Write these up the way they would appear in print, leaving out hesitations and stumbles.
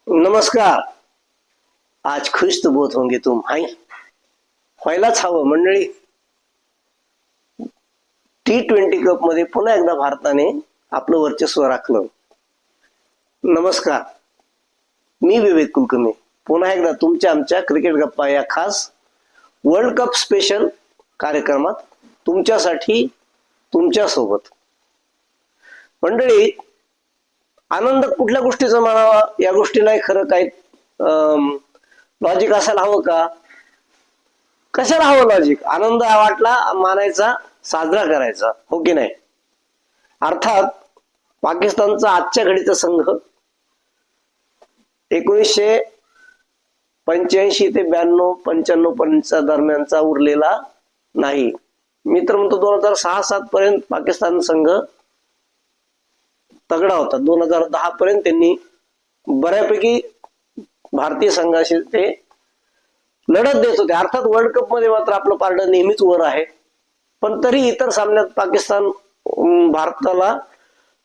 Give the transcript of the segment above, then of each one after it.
नमस्कार. आज खुश तो बहुत होंगे तुम. हाय, व्हायलाच हवं मंडळी. T20 कप मध्ये पुन्हा एकदा भारताने आपलं वर्चस्व राखलं. नमस्कार, मी विवेक कुलकर्णी पुन्हा एकदा तुमच्या आमच्या क्रिकेट गप्पा या खास वर्ल्ड कप स्पेशल कार्यक्रमात तुमच्यासाठी तुमच्या सोबत. मंडळी, आनंद कुठल्या गोष्टीचा मानावा या गोष्टीला खरं काही लॉजिक असायला हवं का? कशाला हवं लॉजिक? आनंद वाटला मानायचा, साजरा करायचा, हो की नाही? अर्थात पाकिस्तानचा आजच्या घडीचा संघ 1985 ते 92-95 पर्यंतच्या दरम्यानचा उरलेला नाही. मी तर म्हणतो 2006-07 पर्यंत पाकिस्तान संघ तगडा होता. 2010 पर्यंत त्यांनी बऱ्यापैकी भारतीय संघाशी ते लढत देत होते. अर्थात वर्ल्ड कप मध्ये मात्र आपलं पारडं नेहमीच वर आहे, पण तरी इतर सामन्यात पाकिस्तान भारताला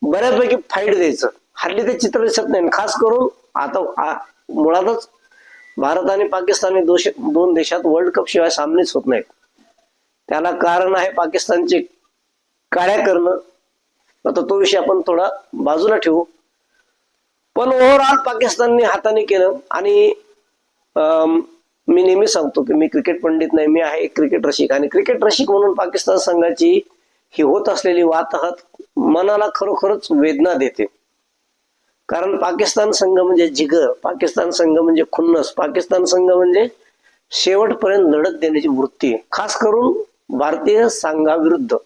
बऱ्यापैकी फाईट द्यायचं. हल्ली ते चित्र दिसत नाही. खास करून आता मुळातच भारत आणि पाकिस्तान दोन देशात वर्ल्ड कप शिवाय सामनेच होत नाहीत. त्याला कारण आहे पाकिस्तानचे काड्या करणं. आता तो विषय आपण थोडा बाजूला ठेवू. पण ओव्हरऑल पाकिस्तानने हाताने केलं. आणि मी नेहमी सांगतो की मी क्रिकेट पंडित नाही, मी आहे एक क्रिकेट रसिक. आणि क्रिकेट रसिक म्हणून पाकिस्तान संघाची ही होत असलेली वाताहत मनाला खरोखरच वेदना देते. कारण पाकिस्तान संघ म्हणजे जिगर, पाकिस्तान संघ म्हणजे खुन्नस, पाकिस्तान संघ म्हणजे शेवटपर्यंत लढत देण्याची वृत्ती, खास करून भारतीय संघाविरुद्ध.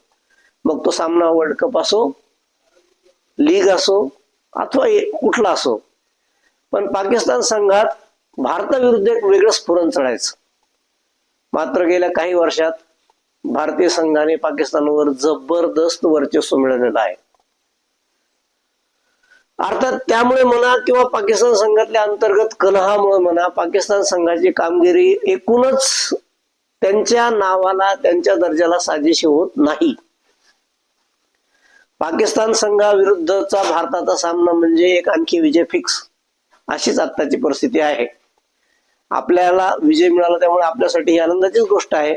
मग तो सामना वर्ल्ड कप असो, लीग असो अथवा कुठला असो, पण पाकिस्तान संघात भारताविरुद्ध एक वेगळं स्फुरण चढायचं. मात्र गेल्या काही वर्षात भारतीय संघाने पाकिस्तानवर जबरदस्त वर्चस्व मिळवलेलं आहे. अर्थात त्यामुळे म्हणा किंवा पाकिस्तान संघातल्या अंतर्गत कलहामुळे म्हणा, पाकिस्तान संघाची कामगिरी एकूणच त्यांच्या नावाला, त्यांच्या दर्जाला साजेशी होत नाही. पाकिस्तान संघाविरुद्धचा भारताचा सामना म्हणजे एक आणखी विजय फिक्स, अशीच आत्ताची परिस्थिती आहे. आपल्याला विजय मिळाला त्यामुळे आपल्यासाठी ही आनंदाचीच गोष्ट आहे.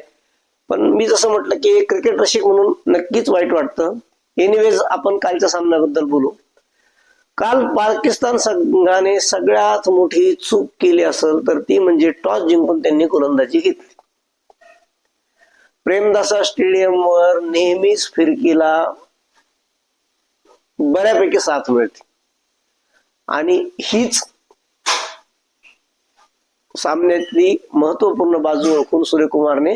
पण मी जसं म्हटलं की एक क्रिकेट रसिक म्हणून नक्कीच वाईट वाटतं. एनिवेज, आपण कालच्या सामन्याबद्दल बोलू. काल पाकिस्तान संघाने सगळ्यात मोठी चूक केली असेल तर ती म्हणजे टॉस जिंकून त्यांनी गोलंदाजी घेतली. प्रेमदासा स्टेडियमवर नेहमीच फिरकीला बऱ्यापैकी साथ मिळते आणि हीच सामन्यातली महत्वपूर्ण बाजू ओळखून सूर्यकुमारने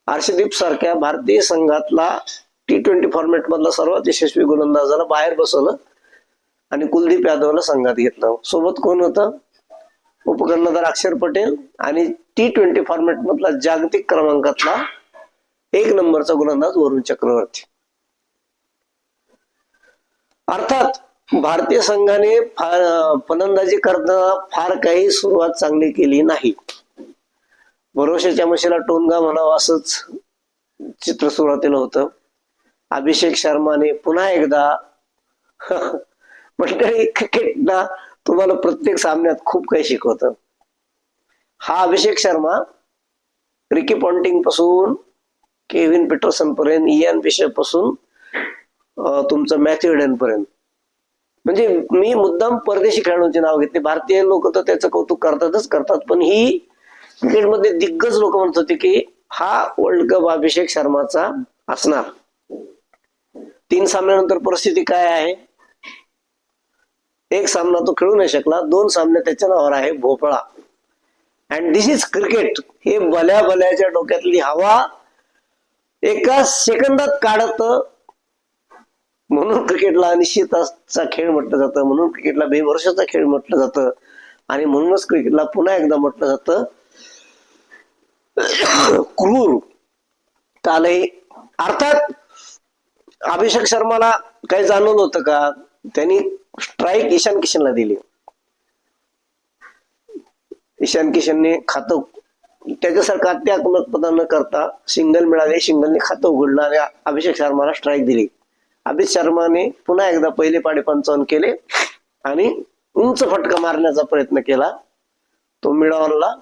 हर्षदीप सारख्या भारतीय संघातला T20 फॉर्मॅट मधला सर्वात यशस्वी गोलंदाजाला बाहेर बसवलं आणि कुलदीप यादवला संघात घेतलं. सोबत कोण होतं? उपकर्णधार अक्षर पटेल आणि T20 फॉर्मॅट मधला जागतिक क्रमांकातला 1 नंबरचा गोलंदाज वरुण चक्रवर्ती. अर्थात भारतीय संघाने फलंदाजी करताना फार काही सुरुवात चांगली केली नाही. भरोशाच्या म्हशीला टोनगा म्हणावं असंच चित्र सुरुवातीला होतं. अभिषेक शर्माने पुन्हा एकदा मंडळी, क्रिकेटला तुम्हाला प्रत्येक सामन्यात खूप काही शिकवतं. हा अभिषेक शर्मा रिकी पॉन्टिंग पासून केव्हिन पीटरसन पर्यंत, इयान बिशप पासून तुमचं मॅथ्यू हेडन पर्यंत, म्हणजे मी मुद्दाम परदेशी खेळाडूंची नाव घेतली. भारतीय लोक तर त्याचं कौतुक करतात, पण ही क्रिकेटमध्ये दिग्गज लोक म्हणत होते की हा वर्ल्ड कप अभिषेक शर्माचा असणार. 3 सामन्यानंतर परिस्थिती काय आहे? 1 सामना तो खेळू नाही शकला, 2 सामने त्याच्या नावावर आहे भोपळा. And this is cricket. हे भल्याच्या डोक्यातली हवा एका सेकंदात काढत. म्हणून क्रिकेटला अनिश्चितचा खेळ म्हटलं जातं, म्हणून क्रिकेटला बेभरवशाचा खेळ म्हटलं जातं, आणि म्हणूनच क्रिकेटला पुन्हा एकदा म्हटलं जातं क्रूर. कालही अर्थात अभिषेक शर्माला काही जाणवलं होतं का? त्यांनी स्ट्राईक ईशान किशनला दिली. ईशान किशनने खातं त्याच्यासारखा त्याग न करता सिंगल मिळाले, सिंगलने खातं उघडलं आणि अभिषेक शर्माला स्ट्राईक दिली. अभिषेक शर्माने पुन्हा एकदा पहिले पाडे 55 केले आणि उंच फटका मारण्याचा प्रयत्न केला. तो मिडॉनला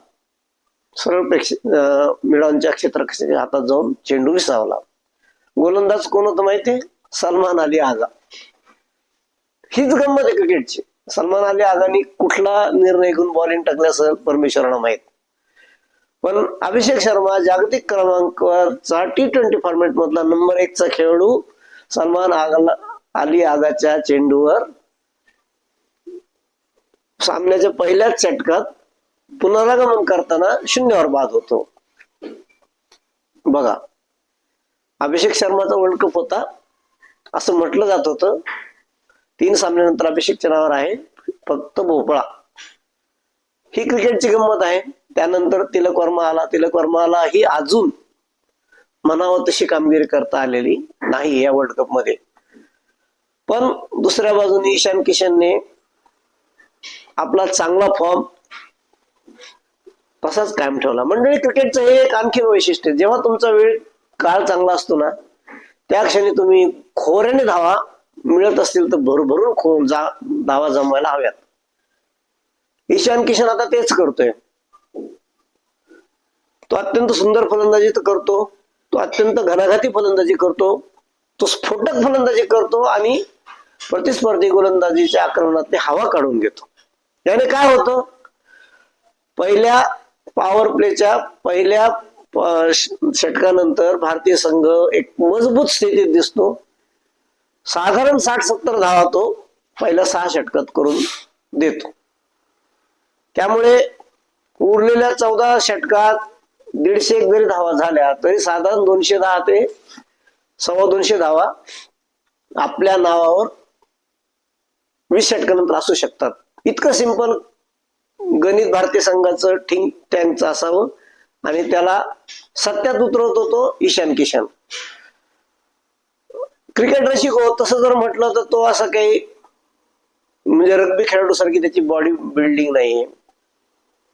सरळ मिडॉनच्या क्षेत्ररक्षकाच्या हातात जाऊन चेंडू विसावला. गोलंदाज कोण होतं माहितीये? सलमान अली आझा. हीच गंमत आहे क्रिकेटची. सलमान अली आझानी कुठला निर्णय घेऊन बॉलिंग टाकल्याचं परमेश्वरांना माहित. पण अभिषेक शर्मा जागतिक क्रमांकावरचा T20 फॉर्मॅट मधला नंबर 1 चा खेळाडू सलमान अली आझाच्या चेंडूवर सामन्याच्या पहिल्याच षटकात पुनरागमन करताना 0वर बाद होतो. बघा, अभिषेक शर्माचा वर्ल्ड कप होता असं म्हटलं जात होतं. 3 सामन्यानंतर अभिषेकच्या नावावर आहे फक्त भोपळा. ही क्रिकेटची गंमत आहे. त्यानंतर तिलक वर्मा आला ही अजून म्हणावं तशी कामगिरी करता आलेली नाही या वर्ल्ड कप मध्ये. पण दुसऱ्या बाजूने ईशान किशनने आपला चांगला फॉर्म तसाच कायम ठेवला. मंडळी, क्रिकेटचं हे एक आणखी वैशिष्ट्य, जेव्हा तुमचा वेळ काळ चांगला असतो ना, त्या क्षणी तुम्ही खोऱ्याने धावा मिळत असतील तर भरभरून धावा जमवायला हव्यात. ईशान किशन आता तेच करतोय. तो अत्यंत सुंदर फलंदाजी करतो, तो अत्यंत घणाघाती फलंदाजी करतो, तो स्फोटक फलंदाजी करतो आणि प्रतिस्पर्धी गोलंदाजीच्या आक्रमणात हवा काढून घेतो. याने काय होतं? पहिल्या पॉवर प्लेच्या पहिल्या षटकानंतर भारतीय संघ एक मजबूत स्थितीत दिसतो. साधारण 60-70 धावा तो पहिल्या 6 षटकात करून देतो. त्यामुळे उरलेल्या 14 षटकात 150 जरी धावा झाल्या तरी साधारण 210 ते 225 धावा आपल्या नावावर 20 षटकानंतर असू शकतात. इतकं सिंपल गणित भारतीय संघाचं थिंक टँकचं असावं आणि त्याला सत्यात उतरवतो तो ईशान किशन. क्रिकेट रसिक हो तसं जर म्हटलं तर तो असं काही म्हणजे रग्बी खेळाडू सारखी त्याची बॉडी बिल्डिंग नाहीये,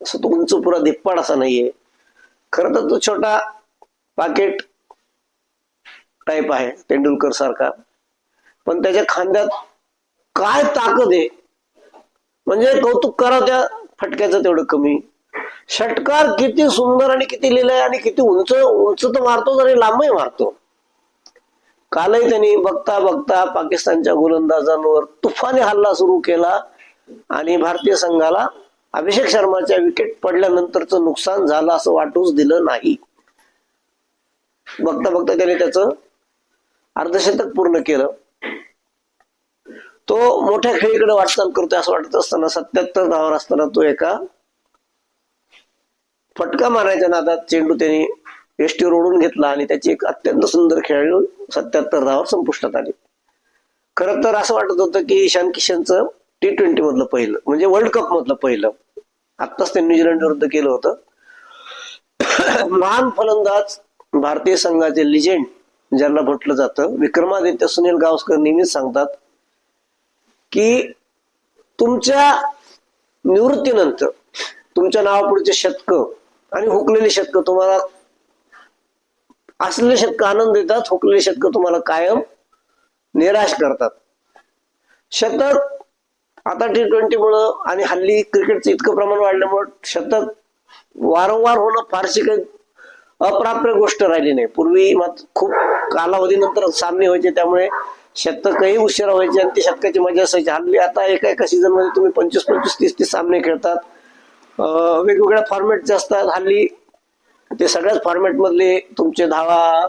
असं तो उंच पुरा धिप्पाड असा नाहीये. खरं तर तो छोटा पाकेट टाईप आहे तेंडुलकर सारखा, पण त्याच्या खांद्यात काय ताकद आहे, म्हणजे कौतुक करावं त्या फटक्याचं तेवढं कमी. षटकार किती सुंदर आणि किती लिहिलंय आणि किती उंच उंच तर मारतो आणि लांबही मारतो. कालही त्यांनी बघता बघता पाकिस्तानच्या गोलंदाजांवर तुफानी हल्ला सुरू केला आणि भारतीय संघाला अभिषेक शर्माच्या विकेट पडल्यानंतरचं नुकसान झालं असं वाटूच दिलं नाही. बघता बघता त्याने त्याचं अर्धशतक पूर्ण केलं. तो मोठ्या खेळीकडे वाटचाल करतोय असं वाटत असताना 77 धावावर असताना तो एका फटका मारायच्या नादात चेंडू त्याने यष्टीवर ओढून घेतला आणि त्याची एक अत्यंत सुंदर खेळी 77 धावावर संपुष्टात आली. खरं तर असं वाटत होतं की ईशान किशनचं T20 मधलं पहिलं म्हणजे वर्ल्ड कप मधलं पहिलं, आत्ताच ते न्यूझीलंड विरुद्ध केलं होतं. महान फलंदाज, भारतीय संघाचे लिजेंड ज्यांना म्हटलं जातं, विक्रमादित्य सुनील गावस्कर नेहमीच सांगतात की तुमच्या निवृत्तीनंतर तुमच्या नावापुढचे शतक आणि हुकलेली शतक तुम्हाला असलेले शतक आनंद देतात, हुकलेली शतक तुम्हाला कायम निराश करतात. शतक आता T20 मुळे आणि हल्ली क्रिकेटचं इतकं प्रमाण वाढल्यामुळे शतक वारंवार होणं फारशी काही अप्राप्य गोष्ट राहिली नाही. पूर्वी मात्र खूप कालावधीनंतर सामने व्हायचे, त्यामुळे शतकही उशिरा व्हायचे आणि ती शतकाची मजा असायची. हल्ली आता एका सीझन मध्ये तुम्ही 25-25, 30-30 सामने खेळतात. वेगवेगळ्या फॉर्मॅटचे असतात. हल्ली ते सगळ्याच फॉर्मॅट मधले तुमचे धावा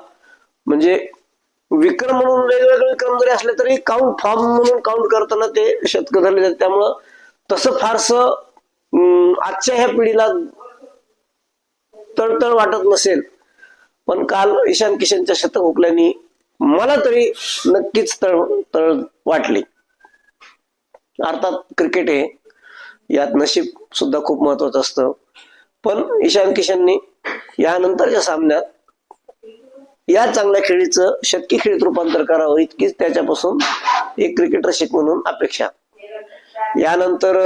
म्हणजे विक्रम म्हणून वेगवेगळे विक्रम जरी असले तरी काउंट फॉर्म म्हणून काउंट करताना ते शतक धरले जातात. त्यामुळं तसं फारसं आजच्या ह्या पिढीला तळतळ वाटत नसेल, पण काल ईशान किशनच्या शतक हुकल्याने मला तरी नक्कीच तळ वाटली. अर्थात क्रिकेट आहे, यात नशीब सुद्धा खूप महत्वाचं असतं. पण ईशान किशनने यानंतरच्या सामन्यात या चांगल्या खेळीचं शतकी खेळीत रूपांतर करावं इतकीच त्याच्यापासून एक क्रिकेट रसिक म्हणून अपेक्षा. यानंतर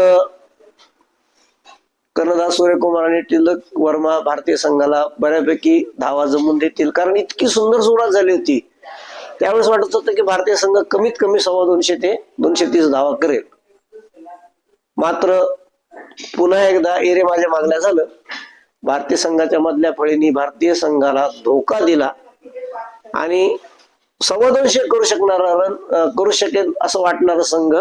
कर्णधार सूर्यकुमार आणि तिलक वर्मा भारतीय संघाला बऱ्यापैकी धावा जमून देतील, कारण इतकी सुंदर सुरुवात झाली होती. त्यावेळेस वाटत होतं की भारतीय संघ कमीत कमी 225 ते 230 धावा करेल. मात्र पुन्हा एकदा एरे माझ्या मागल्या झालं. भारतीय संघाच्या मधल्या फळीने भारतीय संघाला धोका दिला आणि 250 करू शकेल असं वाटणारा संघ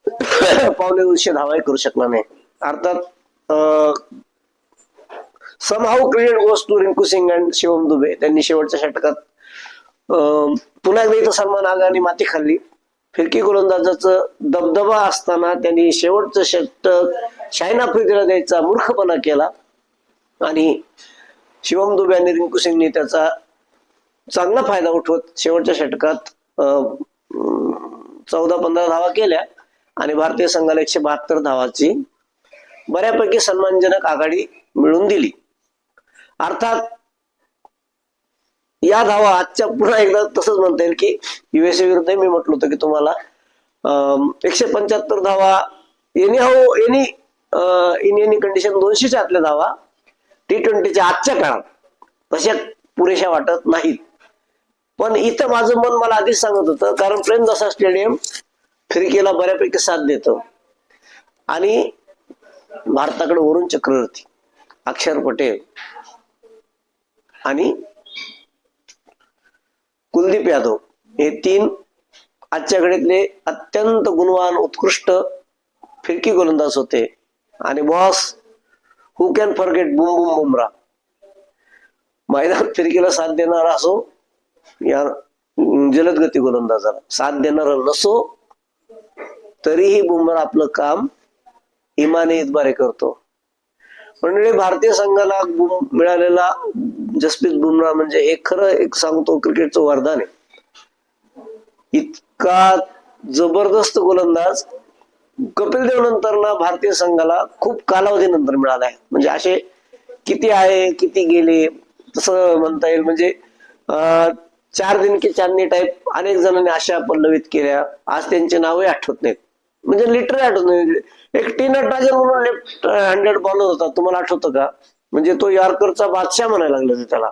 250 धावा करू शकला नाही. अर्थात somehow credit goes to Rinku Singh and Shivam Dube. त्यांनी शेवटच्या षटकात पुन्हा एकदा इथं सलमान आगाने माती खाल्ली. फिरकी गोलंदाजाचं दबदबा असताना त्यांनी शेवटचं षटक शाहीन आफ्रिदीला द्यायचा मूर्खपणा केला आणि शिवम दुबे आणि रिंकू सिंगने त्याचा चांगला फायदा उठवत शेवटच्या षटकात 14-15 धावा केल्या आणि भारतीय संघाला 172 धावाची बऱ्यापैकी सन्मानजनक आघाडी मिळवून दिली. अर्थात या धावा आजच्या पुन्हा एकदा तसंच म्हणता येईल की युएसए विरुद्ध मी म्हटलं होतं की तुम्हाला 175 धावा इन एनी कंडिशन 200च्या आतल्या धावा T20च्या आजच्या काळात तशा पुरेशा वाटत नाहीत. पण इथं माझं मन मला आधीच सांगत होतं, कारण प्रेमदासा स्टेडियम फिरकीला बऱ्यापैकी साथ देतं आणि भारताकडे वरुण चक्रवर्ती, अक्षर पटेल आणि कुलदीप यादव हे 3 आजच्या घडीतले अत्यंत गुणवान उत्कृष्ट फिरकी गोलंदाज होते. आणि boss who can forget Bum Bum Bumrah. मैदान फिरकीला साथ देणारा असो या जलदगती गोलंदाजाला साथ देणारा नसो तरीही बुमरा आपलं काम इमाने इतबारे करतो. म्हणजे भारतीय संघाला मिळालेला जसप्रीत बुमराह म्हणजे हे खरं एक सांगतो क्रिकेटचं वरदान आहे. इतका जबरदस्त गोलंदाज कपिल देव नंतर ना भारतीय संघाला खूप कालावधीनंतर मिळालाय. म्हणजे असे किती आहे किती गेले तसं म्हणता येईल. म्हणजे 4 दिन की चांदणी टाईप अनेक जणांनी आशा पल्लवित केल्या. आज त्यांचे नावही आठवत नाहीत. म्हणजे लिटरली आठवत नाही. एक टी नटराजन म्हणून लेफ्ट हँडेड बॉलर होता, तुम्हाला आठवतं का? म्हणजे तो यॉर्करचा बादशाह म्हणायला लागला त्याला.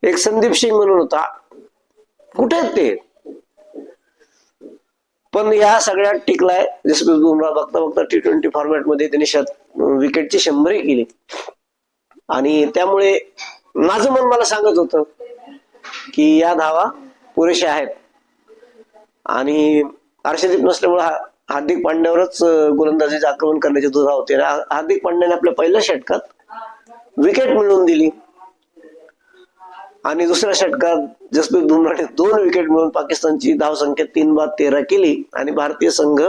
एक संदीप सिंग म्हणून होता, कुठे आहेत ते? पण या सगळ्यात टिकलाय जसप्रीत बुमराह. बघता बघता T20 फॉर्मॅट मध्ये त्यांनी विकेटची 100 केली आणि त्यामुळे माझं मन मला सांगत होतं की या धावा पुरेशा आहेत. आणि अर्शदीप नसल्यामुळे हार्दिक पांड्यावरच गोलंदाजीचे आक्रमण करण्याची दुरा होते. हार्दिक पांड्याने आपल्या पहिल्या षटकात विकेट मिळवून दिली आणि दुसऱ्या षटकात जसप्रीत बुमराहने 2 विकेट मिळवून पाकिस्तानची धावसंख्या 3-13 केली आणि भारतीय संघ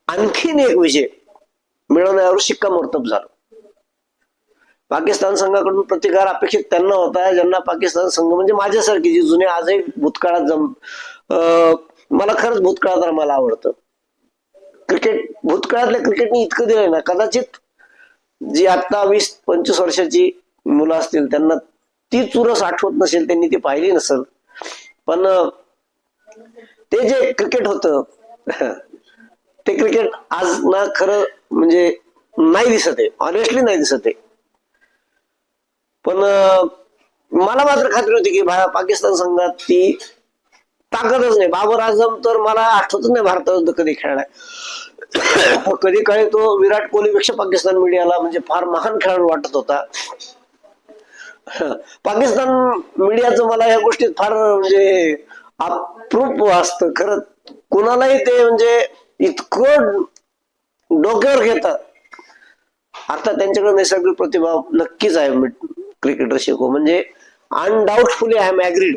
आणखीन एक विजय मिळवण्यावर शिक्कामोर्तब झाला. पाकिस्तान संघाकडून प्रतिकार अपेक्षित त्यांना होता ज्यांना पाकिस्तान संघ म्हणजे माझ्यासारखी जी जुने आजही भूतकाळात मला खरंच भूतकाळात रमायला आवडतं. क्रिकेट भूतकाळातल्या क्रिकेटने इतकं दिलंय ना, कदाचित जी आता 20-25 वर्षाची मुलं असतील त्यांना ती चुरस आठवत नसेल, त्यांनी ती पाहिली नसेल. पण ते जे क्रिकेट होतं ते क्रिकेट आज ना खरं म्हणजे नाही दिसत आहे, ऑनेस्टली नाही दिसत आहे. पण मला मात्र खात्री होती की पाकिस्तान संघात ती ताकदच नाही. बाबर आझम तर मला आठवतच नाही भारताविरुद्ध कधी खेळलाय. कधी काळी तो विराट कोहलीपेक्षा पाकिस्तान मीडियाला म्हणजे फार महान खेळाडू वाटत होता. पाकिस्तान मीडियाचं मला या गोष्टीत फार म्हणजे अप्रूप असतं खरं. कुणालाही ते म्हणजे इतकं डोक्यावर घेतात. अर्थात त्यांच्याकडे नैसर्गिक प्रतिभा नक्कीच आहे क्रिकेटर शिको. म्हणजे अनडाऊटफुली आय एम ऍग्रीड.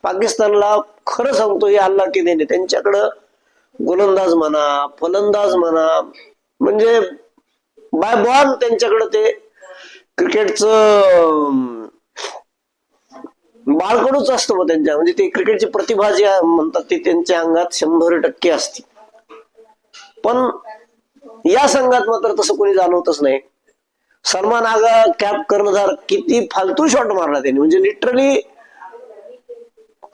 पाकिस्तानला खरं सांगतो हे अल्लाह की देणे. त्यांच्याकडं गोलंदाज म्हणा फलंदाज म्हणा म्हणजे बाय बॉल त्यांच्याकडे ते क्रिकेटचं बाळकडूच असतं. मग त्यांच्या म्हणजे ते क्रिकेटची प्रतिभा जी म्हणतात ती त्यांच्या अंगात 100% असते. पण या संघात मात्र तसं कोणी जाणवतच नाही. सलमान आगा कॅप कर्णधार किती फालतू शॉट मारला त्यांनी. म्हणजे लिटरली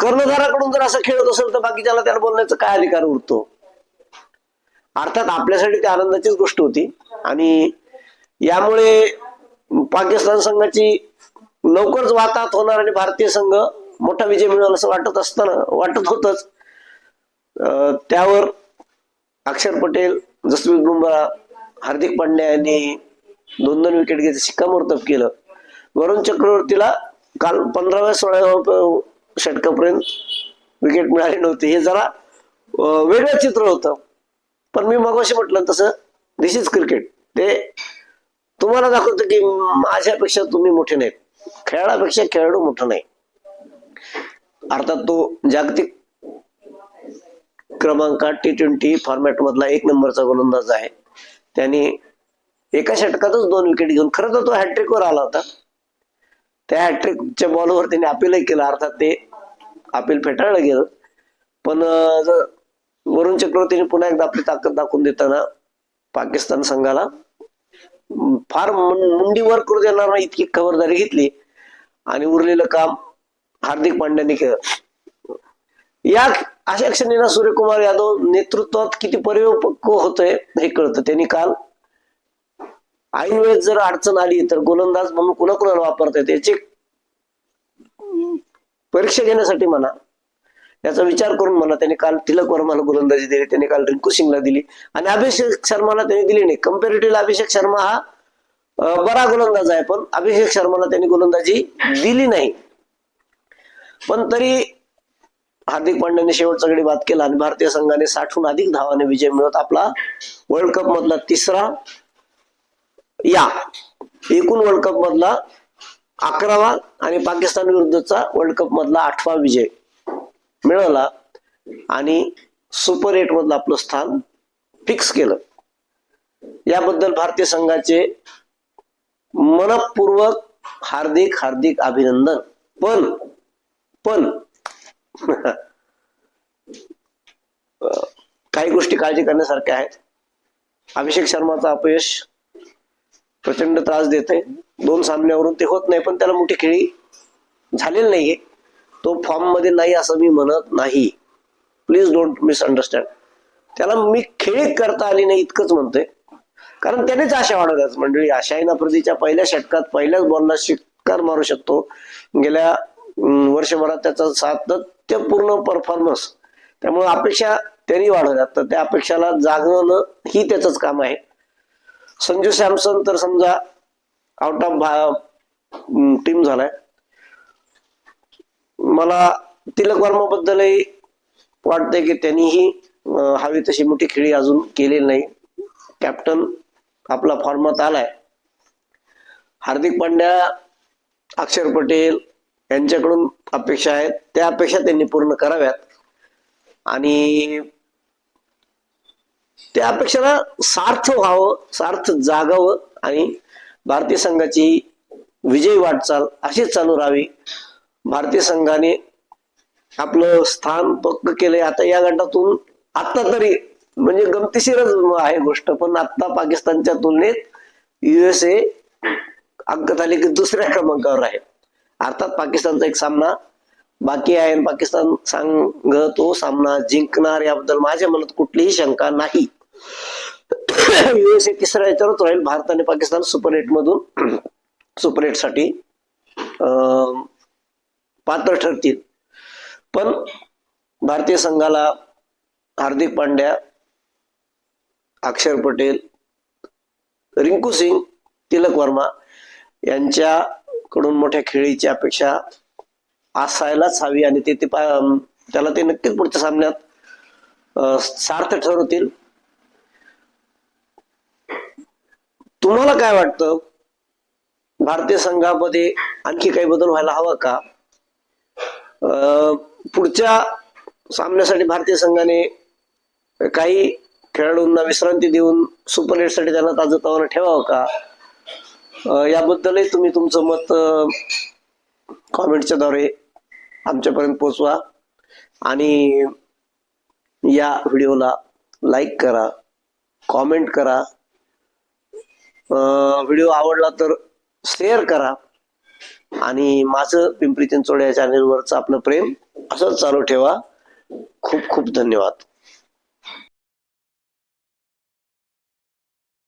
कर्णधाराकडून जर असं खेळत असेल तर बाकीच्याला त्याला बोलण्याचा काय अधिकार उरतो? अर्थात आपल्यासाठी ती आनंदाचीच गोष्ट होती आणि यामुळे पाकिस्तान संघाची लवकरच वाताहत होणार आणि भारतीय संघ मोठा विजय मिळवला असं वाटत होतच. त्यावर अक्षर पटेल, जसप्रीत बुमराह हार्दिक पांड्या यांनी 2-2 विकेट घेत शिक्कामोर्तब केलं. वरुण चक्रवर्तीला काल 15व्या-16व्या षटकापर्यंत विकेट मिळाली नव्हती. हे जरा वेगळं चित्र होतं. पण मी मगाशी म्हटलं तसं दिस इज क्रिकेट. ते तुम्हाला दाखवतं की माझ्यापेक्षा तुम्ही मोठे नाहीत, खेळापेक्षा खेळाडू मोठा नाही. अर्थात तो जागतिक क्रमांकात T20 फॉर्मॅट मधला 1 नंबरचा गोलंदाज आहे. त्याने एका षटकातच 2 विकेट घेऊन, खरं तर तो हॅट्रिकवर आला होता. त्या हॅट्रिकच्या बॉलवर त्याने अपीलही केलं. अर्थात ते अपील फेटाळलं गेलं. पण वरुण चक्रवर्तीने पुन्हा एकदा आपली ताकद दाखवून देताना पाकिस्तान संघाला फार मुंडी वर करू देणार नाही इतकी खबरदारी घेतली आणि उरलेलं काम हार्दिक पांड्याने केलं. या अशा क्षणी ना सूर्यकुमार यादव नेतृत्वात किती परिपक्व होतोय हे कळतं. त्यांनी काल ऐन वेळेस जर अडचण आली तर गोलंदाज म्हणून कुणाकुणाला वापरता येते याची परीक्षा घेण्यासाठी म्हणा, याचा विचार करून म्हणा, त्याने काल तिलक वर्माला गोलंदाजी दिली, त्याने काल रिंकू सिंगला दिली आणि अभिषेक शर्माला त्याने दिली नाही. कम्पॅरेटिव्हली अभिषेक शर्मा हा बरा गोलंदाज आहे, पण अभिषेक शर्माला त्यांनी गोलंदाजी दिली नाही. पण तरी हार्दिक पांड्याने शेवटचा गडी बाद केला आणि भारतीय संघाने 60हून अधिक धावाने विजय मिळवत आपला वर्ल्ड कप मधला तिसरा, या एकूण वर्ल्ड कप मधला 11वा आणि पाकिस्तान विरुद्धचा वर्ल्ड कप मधला 8वा विजय मिळवला आणि सुपर 8 मधलं आपलं स्थान फिक्स केलं. याबद्दल भारतीय संघाचे मनपूर्वक हार्दिक हार्दिक अभिनंदन. पण काही गोष्टी काळजी करण्यासारख्या आहेत. अभिषेक शर्माचं अपयश प्रचंड त्रास देते. 2 सामन्यावरून ते होत नाही, पण त्याला मोठी खेळी झालेली नाहीये. तो फॉर्म मध्ये नाही असं मी म्हणत नाही. Please don't misunderstand. त्याला मी खेळी करता आली नाही इतकंच म्हणतोय, कारण त्यानेच आशा वाढवल्याच. मंडळी, शाहीन आफ्रिदीच्या पहिल्या षटकात पहिल्याच बॉलला शिक्कार मारू शकतो. गेल्या वर्षभरात त्याचा सातत्यपूर्ण परफॉर्मन्स, त्यामुळे अपेक्षा त्यांनी वाढवल्यात. तर त्या अपेक्षाला जागवणं ही त्याचंच काम आहे. संजू सॅमसन तर समजा आउट ऑफ टीम झालाय. मला तिलक वर्मा बद्दलही वाटतंय की त्यांनीही हवी तशी मोठी खेळी अजून केलेली नाही. कॅप्टन आपला फॉर्मात आलाय. हार्दिक पांड्या, अक्षर पटेल यांच्याकडून अपेक्षा आहेत, त्या अपेक्षा त्यांनी पूर्ण कराव्यात आणि त्या अपेक्षाला सार्थ व्हावं, सार्थ जागावं आणि भारतीय संघाची विजयी वाटचाल अशीच चालू राहावी. भारतीय संघाने आपलं स्थान पक्क केलंय. आता या गटातून आता तरी म्हणजे गमतीशीरच आहे गोष्ट, पण आता पाकिस्तानच्या तुलनेत USA अंकतालिकेत 2ऱ्या क्रमांकावर आहे. अर्थात पाकिस्तानचा एक सामना बाकी आहे आणि पाकिस्तान संघ तो सामना जिंकणार याबद्दल माझ्या मनात कुठलीही शंका नाही. USA 3ऱ्या याच्यावरच राहील. भारत आणि पाकिस्तान सुपर 8 मधून सुपर 8 साठी पात्र ठरतील. पण भारतीय संघाला हार्दिक पांड्या, अक्षर पटेल, रिंकू सिंग, तिलक वर्मा यांच्याकडून मोठ्या खेळीची अपेक्षा असायलाच हवी आणि त्याला ते नक्कीच पुढच्या सामन्यात सार्थ ठरवतील. तुम्हाला काय वाटतं, भारतीय संघामध्ये आणखी काही बदल व्हायला हवा का? पुढच्या सामन्यासाठी भारतीय संघाने काही खेळाडूंना विश्रांती देऊन सुपर 8 साठी त्यांना ताजतवानं ठेवावं का? याबद्दलही तुम्ही तुमचं मत कॉमेंटच्या द्वारे आमच्यापर्यंत पोहोचवा आणि या व्हिडिओला लाईक करा, कॉमेंट करा, व्हिडिओ आवडला तर शेअर करा आणि माझं पिंपरी चिंचवड या चॅनेलवरचं आपलं प्रेम असंच चालू ठेवा. खूप खूप धन्यवाद.